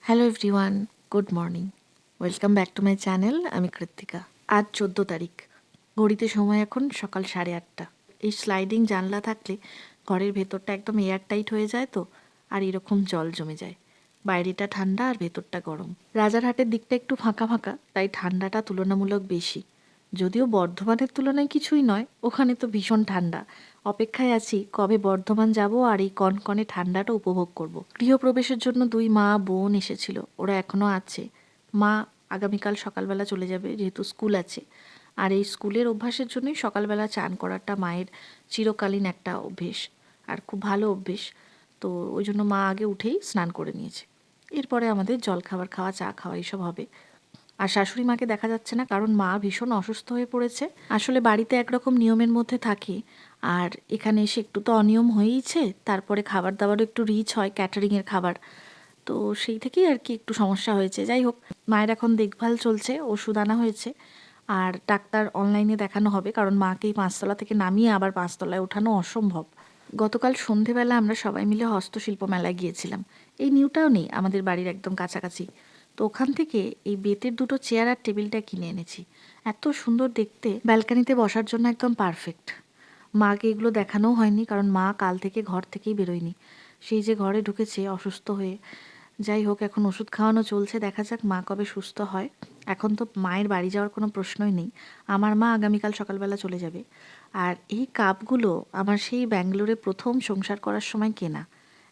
Hello everyone, good morning. Welcome back to my channel. আমি কৃত্তিকা। আজ 14 তারিখ, ঘড়িতে সময় এখন সকাল 8:30। এই স্লাইডিং জানলা থাকলে ঘরের ভেতরটা একদম এয়ার টাইট হয়ে যায় তো, আর এরকম জল জমে যায়। বাইরেটা ঠান্ডা আর ভেতরটা গরম। রাজারহাটের দিকটা একটু ফাঁকা ফাঁকা, তাই ঠান্ডাটা তুলনামূলক বেশি। যদিও বর্ধমানের তুলনায় কিছুই নয়, ওখানে তো ভীষণ ঠান্ডা। অপেক্ষায় আছি কবে বর্ধমান যাব আর এই কনকনে ঠান্ডাটা উপভোগ করব। গৃহপ্রবেশের জন্য 2 মা বোন এসেছিল, ওরা এখনও আছে। মা আগামীকাল সকালবেলা চলে যাবে, যেহেতু স্কুল আছে। আর এই স্কুলের অভ্যাসের জন্যই সকালবেলা চান করাটা মায়ের চিরকালীন একটা অভ্যেস, আর খুব ভালো অভ্যেস। তো ওই জন্য মা আগে উঠেই স্নান করে নিয়েছে। এরপরে আমাদের জলখাবার খাওয়া, চা খাওয়া এইসব হবে। আর শাশুড়ি মাকে দেখা যাচ্ছে না, কারণ মা ভীষণ অসুস্থ হয়ে পড়েছে। আসলে বাড়িতে একরকম নিয়মের মধ্যে থাকে, আর এখানে এসে একটু তো অনিয়ম হয়েইছে। তারপরে খাবার দাবারও একটু রিচ হয়, ক্যাটারিংয়ের খাবার। তো সেই থেকেই আর কি একটু সমস্যা হয়েছে। যাই হোক, মায়ের এখন দেখভাল চলছে, ওষুধ আনা হয়েছে। আর ডাক্তার অনলাইনে দেখানো হবে, কারণ মাকেই 5তলা থেকে নামিয়ে আবার 5তলায় ওঠানো অসম্ভব। গতকাল সন্ধেবেলা আমরা সবাই মিলে হস্তশিল্প মেলায় গিয়েছিলাম। এই নিউ টাউনেই, আমাদের বাড়ির একদম কাছাকাছি। তো ওখান থেকে এই বেতের 2টো চেয়ার আর টেবিলটা কিনে এনেছি। এত সুন্দর দেখতে, ব্যালকানিতে বসার জন্য একদম পারফেক্ট। মাকে এগুলো দেখানোও হয়নি, কারণ মা কাল থেকে ঘর থেকেই বেরোয়নি। সেই যে ঘরে ঢুকেছে অসুস্থ হয়ে। যাই হোক, এখন ওষুধ খাওয়ানো চলছে, দেখা যাক মা কবে সুস্থ হয়। এখন তো মায়ের বাড়ি যাওয়ার কোনো প্রশ্নই নেই। আমার মা আগামীকাল সকালবেলা চলে যাবে। আর এই কাপগুলো আমার সেই ব্যাঙ্গালোরে প্রথম সংসার করার সময় কেনা।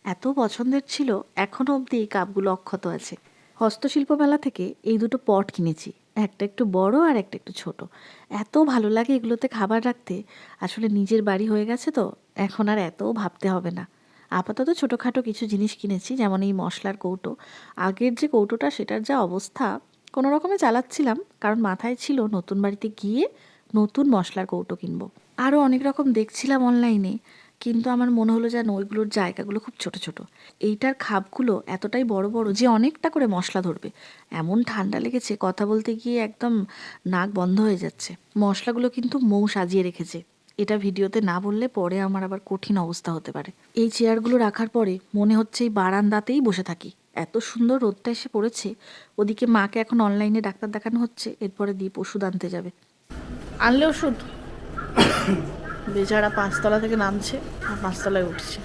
এত পছন্দের ছিল, এখনও অবধি এই কাপগুলো অক্ষত আছে। হস্তশিল্প মেলা থেকে এই 2টো পট কিনেছি, একটা একটু বড় আর একটা একটু ছোট। এত ভালো লাগে এগুলোতে খাবার রাখতে। আসলে নিজের বাড়ি হয়ে গেছে তো, এখন আর এত ভাবতে হবে না। আপাতত ছোটোখাটো কিছু জিনিস কিনেছি, যেমন এই মশলার কৌটো। আগের যে কৌটোটা, সেটার যা অবস্থা, কোনো রকমে চালাচ্ছিলাম, কারণ মাথায় ছিল নতুন বাড়িতে গিয়ে নতুন মশলার কৌটো কিনবো। আরও অনেক রকম দেখছিলাম অনলাইনে, কিন্তু আমার মনে হলো যেন ওইগুলোর জায়গাগুলো খুব ছোট ছোট। এইটার খাপগুলো এতটাই বড় বড় যে অনেকটা করে মশলা ধরবে। এমন ঠান্ডা লেগেছে, কথা বলতে গিয়ে একদম নাক বন্ধ হয়ে যাচ্ছে। মশলাগুলো কিন্তু মৌ সাজিয়ে রেখেছে। এটা ভিডিওতে না বললে পরে আমার আবার কঠিন অবস্থা হতে পারে। এই চেয়ারগুলো রাখার পরে মনে হচ্ছে এই বারান্দাতেই বসে থাকি। এত সুন্দর রোদটা এসে পড়েছে। ওদিকে মাকে এখন অনলাইনে ডাক্তার দেখানো হচ্ছে, এরপরে দীপ ওষুধ আনতে যাবে। আনলে ওষুধ? বেচারা 5তলা থেকে নামছে আর 5তলায় উঠছে।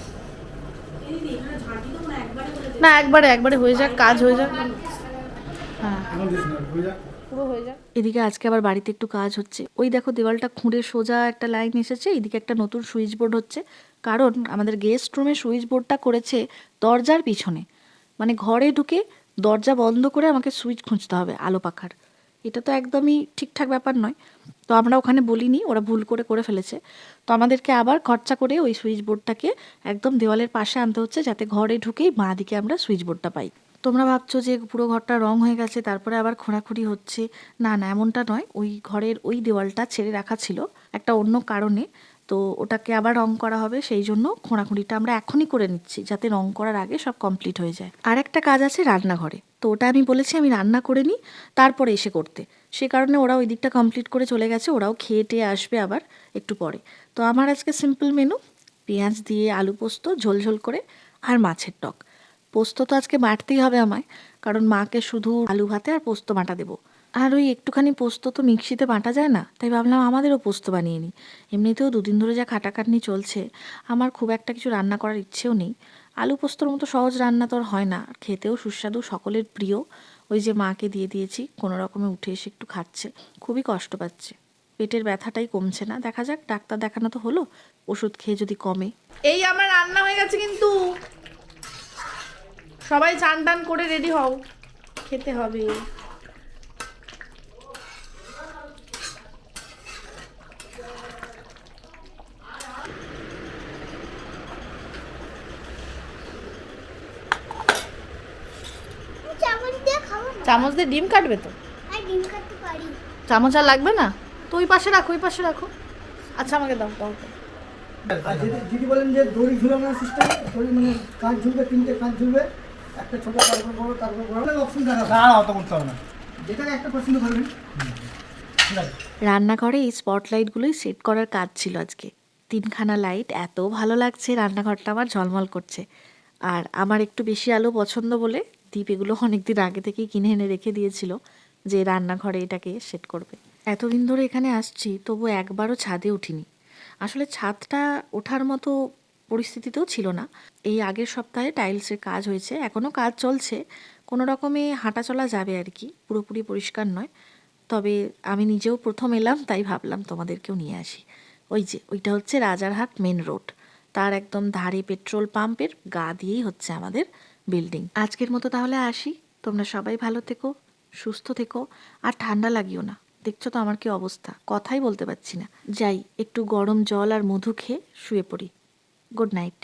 না, একবারে একবারে হয়ে যাক, কাজ হয়ে যাক। হ্যাঁ, পুরো হয়ে যাক। এদিকে আজকে আবার বাড়িতে একটু কাজ হচ্ছে। ওই দেখো, দেওয়ালটা খুঁড়ে সোজা একটা লাইন এসেছে, এদিকে একটা নতুন সুইচ বোর্ড হচ্ছে। কারণ আমাদের গেস্ট রুমের সুইচ বোর্ডটা করেছে দরজার পিছনে। মানে ঘরে ঢুকে দরজা বন্ধ করে আমাকে সুইচ খুঁজতে হবে আলো পাখার। এটা তো একদমই ঠিকঠাক ব্যাপার নয়। তো আমরা ওখানে বলিনি, ওরা ভুল করে করে ফেলেছে। তো আমাদেরকে আবার খরচা করে ওই সুইচ বোর্ডটাকে একদম দেওয়ালের পাশে আনতে হচ্ছে, যাতে ঘরে ঢুকেই বাঁ দিকে আমরা সুইচ বোর্ডটা পাই। তোমরা ভাবছো যে পুরো ঘরটা রং হয়ে গেছে, তারপরে আবার খোঁড়াখুঁড়ি হচ্ছে। না না, এমনটা নয়। ওই ঘরের ওই দেওয়ালটা ছেড়ে রাখা ছিল একটা অন্য কারণে। তো ওটাকে আবার রং করা হবে, সেই জন্য খোঁড়াখুঁড়িটা আমরা এখনই করে নিচ্ছি, যাতে রং করার আগে সব কমপ্লিট হয়ে যায়। আর একটা কাজ আছে রান্নাঘরে, তো ওটা আমি বলেছি আমি রান্না করে নিই, তারপরে এসে করতে। সে কারণে ওরা ওই দিকটা কমপ্লিট করে চলে গেছে, ওরাও খেয়ে টেয়ে আসবে আবার একটু পরে। তো আমার আজকে সিম্পল মেনু, পেঁয়াজ দিয়ে আলু পোস্ত ঝোল করে, আর মাছের টক। পোস্ত তো আজকে বাটতেই হবে আমায়, কারণ মাকে শুধু আলু ভাতে আর পোস্ত বাটা দেবো। আর ওই একটুখানি পোস্ত তো মিক্সিতে বাটা যায় না, তাই ভাবলাম আমাদেরও পোস্ত বানিয়ে নিই। এমনিতেও 2 দিন ধরে যা খাটাখাটনি চলছে, আমার খুব একটা কিছু রান্না করার ইচ্ছেও নেই। আলু পোস্তর মতো সহজ রান্না তো আর হয় না, খেতেও সুস্বাদু, সকলের প্রিয়। ওই যে মাকে দিয়ে দিয়েছি, কোনো রকমে উঠে এসে একটু খাচ্ছে, খুবই কষ্ট পাচ্ছে। পেটের ব্যথাটাই কমছে না, দেখা যাক, ডাক্তার দেখানো তো হলো, ওষুধ খেয়ে যদি কমে। এই আমার রান্না হয়ে গেছে কিন্তু, সবাই চান টান করে রেডি হও, খেতে হবে। চামচ দিয়ে ডিম কাটবে তো? চামচ আর লাগবে না তো, ওই পাশে রাখো, ওই পাশে রাখো। আচ্ছা, আমাকে দাও দাও। আর দিদি বলেন যে দড়ি ঝুলানোর সিস্টেম, দড়ি মানে কাঁচ ঝুলবে, 3টে কাঁচ ঝুলবে, একটা ছোট, তারপর বড়, তারপর বড় অপশন দেখা যাবে। না, অত করতে হবে না, যেটা একটা পছন্দ করবেন। রান্নাঘরে এই স্পটলাইটগুলোই সেট করার কাজ ছিল আজকে। 3খানা লাইট, এত ভালো লাগছে, রান্নাঘরটা আমার ঝলমল করছে। আর আমার একটু বেশি আলো পছন্দ বলে দীপ এগুলো অনেকদিন আগে থেকেই কিনে এনে রেখে দিয়েছিল যে রান্নাঘরে এটাকে সেট করবে। এতদিন ধরে এখানে আসছি তবু একবারও ছাদে উঠিনি। আসলে ছাদটা ওঠার মতো পরিস্থিতিতেও ছিল না। এই আগের সপ্তাহে টাইলসের কাজ হয়েছে, এখনও কাজ চলছে, কোনো রকমে হাঁটা চলা যাবে আর কি, পুরোপুরি পরিষ্কার নয়। তবে আমি নিজেও প্রথম এলাম, তাই ভাবলাম তোমাদেরকেও নিয়ে আসি। ওই যে ওইটা হচ্ছে রাজারহাট মেন রোড, তার একদম ধারে পেট্রোল পাম্পের গা দিয়েই হচ্ছে আমাদের বিল্ডিং। আজকের মতো তাহলে আসি, তোমরা সবাই ভালো থেকো, সুস্থ থেকো, আর ঠান্ডা লাগিও না। দেখছো তো আমার কি অবস্থা, কথাই বলতে পারছি না। যাই একটু গরম জল আর মধু খেয়ে শুয়ে পড়ি। Good night.